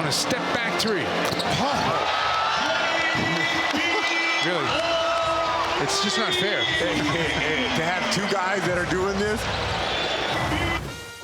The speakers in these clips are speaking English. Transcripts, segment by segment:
a step-back three. Really, it's just not fair. To have two guys that are doing this.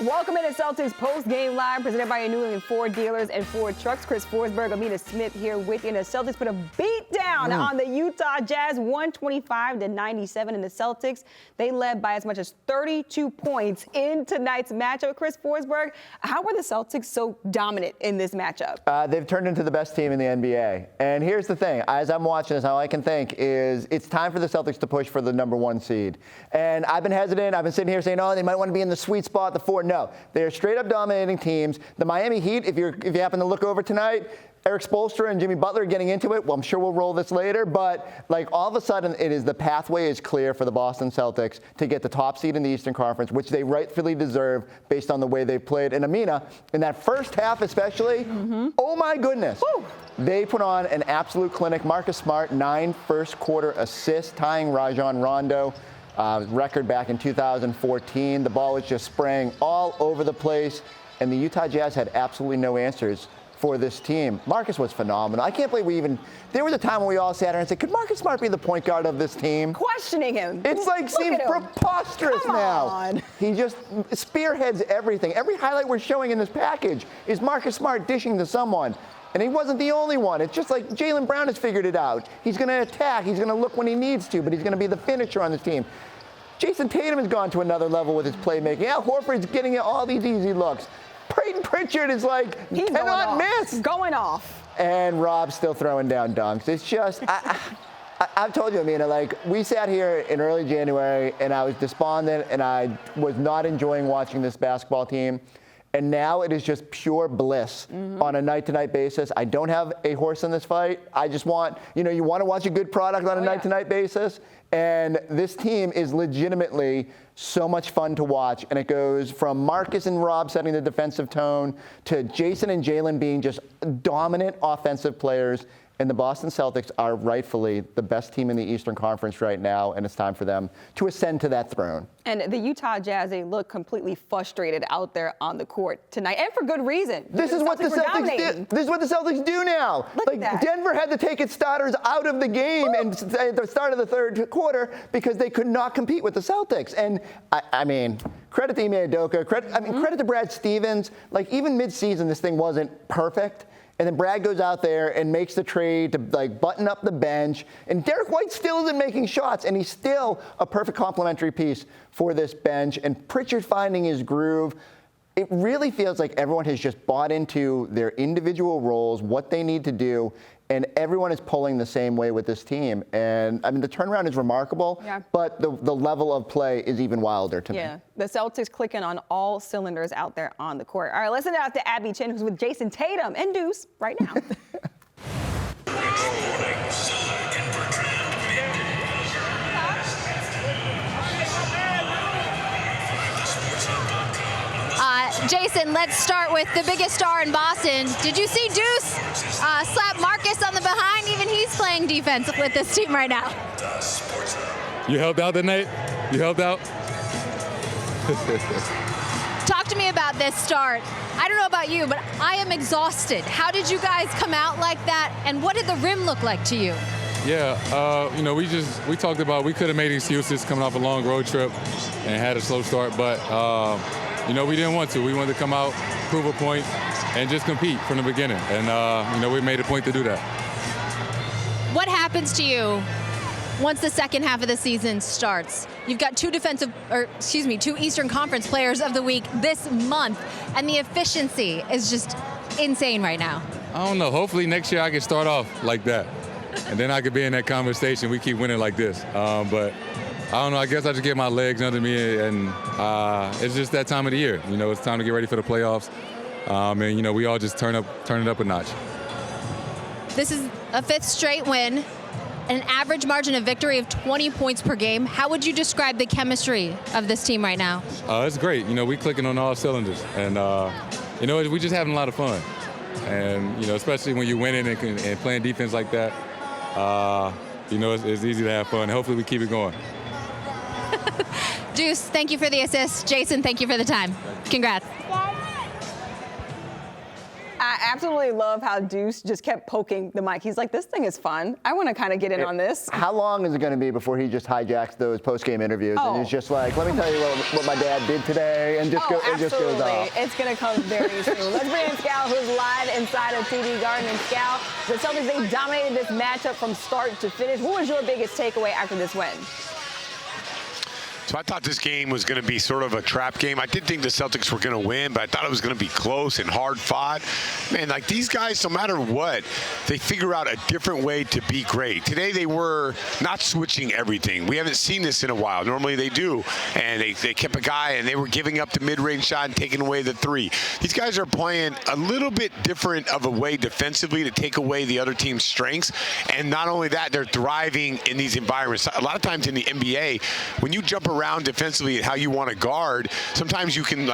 Welcome into Celtics Post-Game Live, presented by your New England Ford dealers and Ford trucks. Chris Forsberg, Amina Smith here with you. And the Celtics put a beat down on the Utah Jazz, 125-97. And the Celtics, they led by as much as 32 points in tonight's matchup. Chris Forsberg, how were the Celtics so dominant in this matchup? They've turned into the best team in the NBA. And here's the thing. As I'm watching this, all I can think is it's time for the Celtics to push for the #1 seed. And I've been hesitant. I've been sitting here saying, oh, they might want to be in the sweet spot, the 4. No, they're straight up dominating teams. The Miami Heat, if you happen to look over tonight, Eric Spoelstra and Jimmy Butler getting into it. Well, I'm sure we'll roll this later, but like all of a sudden the pathway is clear for the Boston Celtics to get the top seed in the Eastern Conference, which they rightfully deserve based on the way they played. And Amina, in that first half especially, oh my goodness, they put on an absolute clinic. Marcus Smart, 9 first-quarter assists, tying Rajon Rondo. Record back in 2014. The ball was just spraying all over the place, and the Utah Jazz had absolutely no answers for this team. Marcus was phenomenal. I can't believe there was a time when we all sat here and said, could Marcus Smart be the point guard of this team? Questioning him. It's like seems preposterous now. On. He just spearheads everything. Every highlight we're showing in this package is Marcus Smart dishing to someone. And he wasn't the only one. It's just like Jaylen Brown has figured it out. He's going to attack. He's going to look when he needs to, but he's going to be the finisher on this team. Jayson Tatum has gone to another level with his playmaking. Al Horford's getting all these easy looks. Peyton Pritchard is like, He's cannot miss. Going off. And Rob's still throwing down dunks. It's just, I've told you, Amina, like, we sat here in early January, and I was despondent, and I was not enjoying watching this basketball team. And now it is just pure bliss on a night-to-night basis. I don't have a horse in this fight. I just want, you want to watch a good product on a night-to-night basis. And this team is legitimately so much fun to watch. And it goes from Marcus and Rob setting the defensive tone to Jayson and Jaylen being just dominant offensive players. And the Boston Celtics are rightfully the best team in the Eastern Conference right now, and it's time for them to ascend to that throne. And the Utah Jazz, they look completely frustrated out there on the court tonight, and for good reason. This is what the Celtics do. This is what the Celtics do now. Look at that. Denver had to take its starters out of the game at the start of the third quarter because they could not compete with the Celtics. And I mean, credit to Udoka, credit to Brad Stevens. Like, even mid-season, this thing wasn't perfect. And then Brad goes out there and makes the trade to button up the bench. And Derek White still isn't making shots, and he's still a perfect complementary piece for this bench. And Pritchard finding his groove. It really feels like everyone has just bought into their individual roles, what they need to do, and everyone is pulling the same way with this team. And, I mean, the turnaround is remarkable, but the level of play is even wilder to me. Yeah, the Celtics clicking on all cylinders out there on the court. All right, listen out to Abby Chin, who's with Jayson Tatum and Deuce right now. Jayson, let's start with the biggest star in Boston. Did you see Deuce slap Marcus on the behind? Even he's playing defense with this team right now. You helped out tonight? You helped out? Talk to me about this start. I don't know about you, but I am exhausted. How did you guys come out like that, and what did the rim look like to you? Yeah, we talked about we could have made excuses coming off a long road trip and had a slow start, but we didn't want to. We wanted to come out, prove a point, and just compete from the beginning. And we made a point to do that. What happens to you once the second half of the season starts? You've got two Eastern Conference Players of the Week this month, and the efficiency is just insane right now. I don't know. Hopefully next year I can start off like that, and then I could be in that conversation. We keep winning like this. But I don't know. I guess I just get my legs under me, and it's just that time of the year. It's time to get ready for the playoffs, and we all just turn it up a notch. This is a 5th straight win, an average margin of victory of 20 points per game. How would you describe the chemistry of this team right now? It's great. We clicking on all cylinders, and we just having a lot of fun, and especially when you're winning and playing defense like that. It's easy to have fun. Hopefully we keep it going. Deuce, thank you for the assist. Jayson, thank you for the time. Congrats. I absolutely love how Deuce just kept poking the mic. He's like, this thing is fun. I want to kind of get in on this. How long is it going to be before he just hijacks those post-game interviews and he's just like, let me tell you what my dad did today, and just, just goes off? It's going to come very soon. Let's bring in Scal, who's live inside of TD Garden. And Scal, the Celtics, they dominated this matchup from start to finish. What was your biggest takeaway after this win? So I thought this game was going to be sort of a trap game. I did think the Celtics were going to win, but I thought it was going to be close and hard fought. Man, like these guys, no matter what, they figure out a different way to be great. Today they were not switching everything. We haven't seen this in a while. Normally they do. And they kept a guy and they were giving up the mid-range shot and taking away the three. These guys are playing a little bit different of a way defensively to take away the other team's strengths. And not only that, they're thriving in these environments. A lot of times in the NBA, when you jump around defensively and how you want to guard, sometimes you can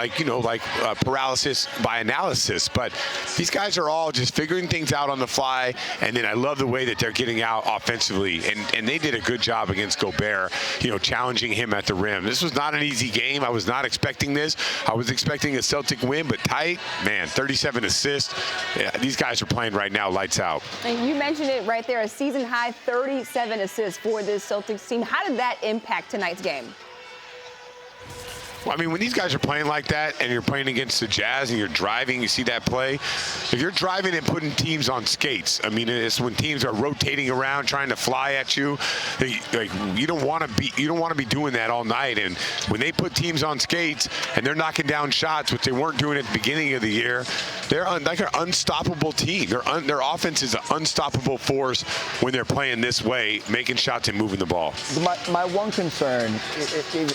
paralysis by analysis, but these guys are all just figuring things out on the fly. And then I love the way that they're getting out offensively, and they did a good job against Gobert, challenging him at the rim. This was not an easy game. I was not expecting this. I was expecting a Celtic win, but tight. Man, 37 assists. Yeah, these guys are playing right now lights out. And you mentioned it right there, a season high 37 assists for this Celtics team. How did that impact tonight's game? Well, I mean, when these guys are playing like that and you're playing against the Jazz and you're driving, you see that play. If you're driving and putting teams on skates, I mean, it's when teams are rotating around trying to fly at you. You don't want to be doing that all night. And when they put teams on skates and they're knocking down shots, which they weren't doing at the beginning of the year, they're like an unstoppable team. Their offense is an unstoppable force when they're playing this way, making shots and moving the ball. My one concern,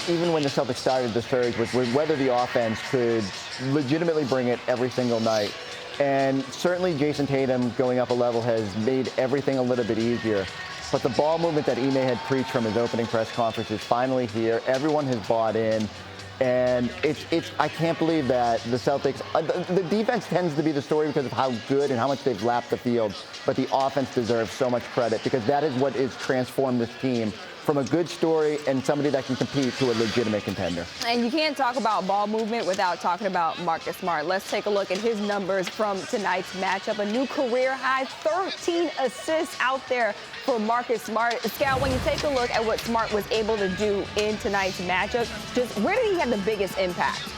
even when the Celtics started this surge, was whether the offense could legitimately bring it every single night. And certainly Jayson Tatum going up a level has made everything a little bit easier. But the ball movement that Ime had preached from his opening press conference is finally here. Everyone has bought in. And I can't believe that the Celtics, the defense tends to be the story because of how good and how much they've lapped the field. But the offense deserves so much credit because that is what has transformed this team from a good story and somebody that can compete to a legitimate contender. And you can't talk about ball movement without talking about Marcus Smart. Let's take a look at his numbers from tonight's matchup. A new career high, 13 assists out there for Marcus Smart. Scal, when you take a look at what Smart was able to do in tonight's matchup, just where did he have the biggest impact?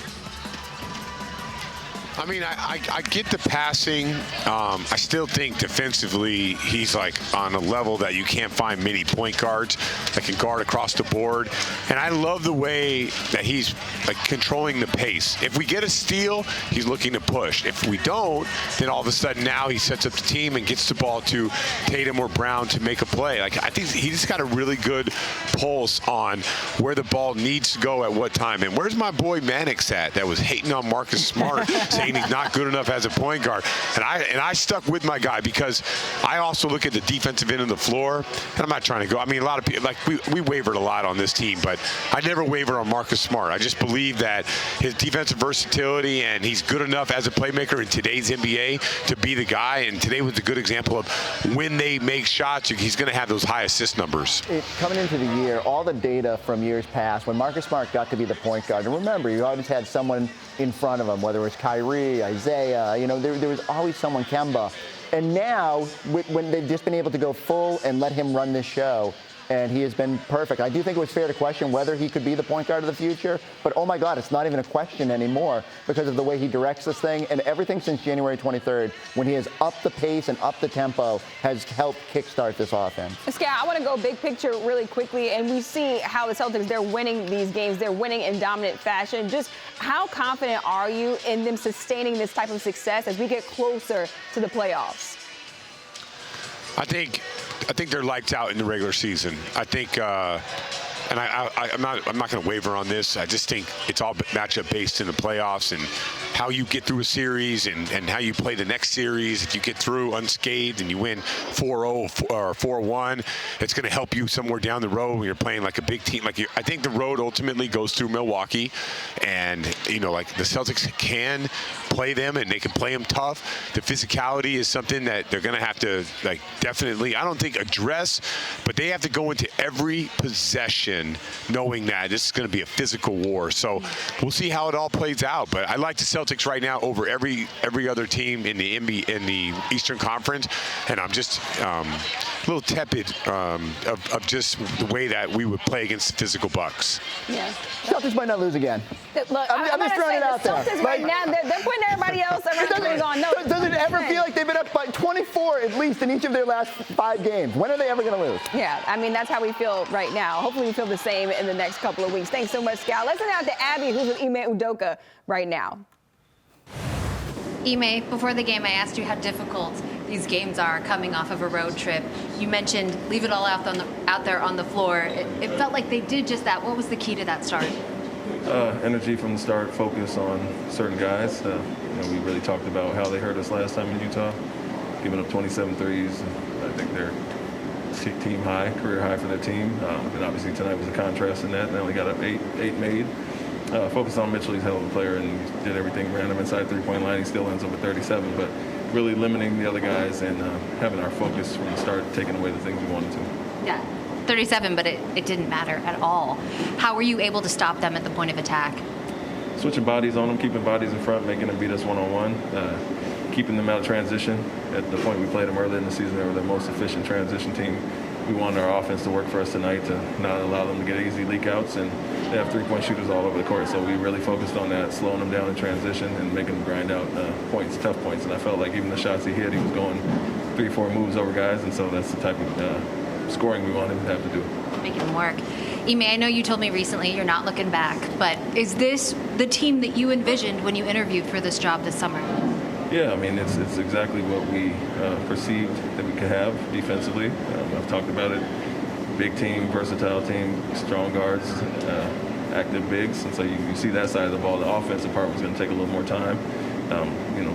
I mean, I get the passing. I still think defensively he's like on a level that you can't find many point guards that can guard across the board. And I love the way that he's like controlling the pace. If we get a steal, he's looking to push. If we don't, then all of a sudden now he sets up the team and gets the ball to Tatum or Brown to make a play. Like I think he just got a really good pulse on where the ball needs to go at what time. And where's my boy Mannix at that was hating on Marcus Smart, saying he's not good enough as a point guard. And I stuck with my guy because I also look at the defensive end of the floor, and I'm not trying to go. I mean, a lot of people, like we wavered a lot on this team, but I never waver on Marcus Smart. I just believe that his defensive versatility and he's good enough as a playmaker in today's NBA to be the guy. And today was a good example of when they make shots, he's going to have those high assist numbers. Coming into the year, all the data from years past, when Marcus Smart got to be the point guard, and remember, you always had someone in front of him, whether it was Kyrie, Isaiah, there was always someone, Kemba. And now, when they've just been able to go full and let him run this show, and he has been perfect. I do think it was fair to question whether he could be the point guard of the future, but oh my God, it's not even a question anymore because of the way he directs this thing, and everything since January 23rd, when he has upped the pace and upped the tempo, has helped kickstart this offense. Scal, I want to go big picture really quickly, and we see how the Celtics, they're winning these games. They're winning in dominant fashion. Just how confident are you in them sustaining this type of success as we get closer to the playoffs? I think they're lights out in the regular season. I think, and I'm not going to waver on this. I just think it's all matchup based in the playoffs and how you get through a series and how you play the next series. If you get through unscathed and you win 4-0 or 4-1, it's going to help you somewhere down the road when you're playing like a big team. I think the road ultimately goes through Milwaukee, and like the Celtics can play them and they can play them tough. The physicality is something that they're going to have to definitely, I don't think address, but they have to go into every possession in knowing that this is going to be a physical war. So we'll see how it all plays out. But I like the Celtics right now over every other team in the Eastern Conference, and I'm just a little tepid of just the way that we would play against the physical Bucks. Yeah. Celtics might not lose again. Look, I'm just throwing it out there. Celtics right now, they're putting everybody else around on notice. Does it ever feel like they've been up by 24 at least in each of their last 5 games? When are they ever going to lose? Yeah, I mean, that's how we feel right now. Hopefully we feel the same in the next couple of weeks. Thanks so much, Scal. Let's send out to Abby, who's with Ime Udoka right now. Ime, before the game, I asked you how difficult these games are coming off of a road trip. You mentioned leave it all out there on the floor. It felt like they did just that. What was the key to that start? Energy from the start, focus on certain guys. We really talked about how they hurt us last time in Utah, giving up 27 threes. I think they're team high, career high for their team. And obviously tonight was a contrast in that. They only got up eight made. Focus on Mitchell. He's a hell of a player and he did everything, ran him inside three-point line. He still ends up with 37, but really limiting the other guys and having our focus from the start, taking away the things we wanted to. Yeah, 37, but it didn't matter at all. How were you able to stop them at the point of attack? Switching bodies on them, keeping bodies in front, making them beat us one-on-one, keeping them out of transition. At the point we played them early in the season, they were the most efficient transition team. We wanted our offense to work for us tonight to not allow them to get easy leak outs, and they have three-point shooters all over the court. So we really focused on that, slowing them down in transition and making them grind out points, tough points. And I felt like even the shots he hit, he was going 3-4 moves over guys, and so that's the type of scoring we want him to have to do. Making them work. Ime, I know you told me recently you're not looking back, but is this the team that you envisioned when you interviewed for this job this summer? Yeah, I mean, it's exactly what we perceived that we could have defensively. I've talked about it. Big team, versatile team, strong guards, active bigs. And so you see that side of the ball. The offensive part was going to take a little more time.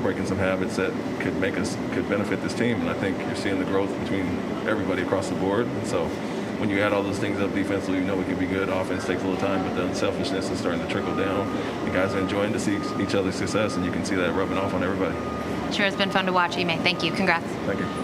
Breaking some habits that could benefit this team. And I think you're seeing the growth between everybody across the board. And so when you add all those things up defensively, you know we can be good. Offense takes a little time, but the unselfishness is starting to trickle down. The guys are enjoying to see each other's success, and you can see that rubbing off on everybody. Sure, it's been fun to watch, Ime. Thank you. Congrats. Thank you.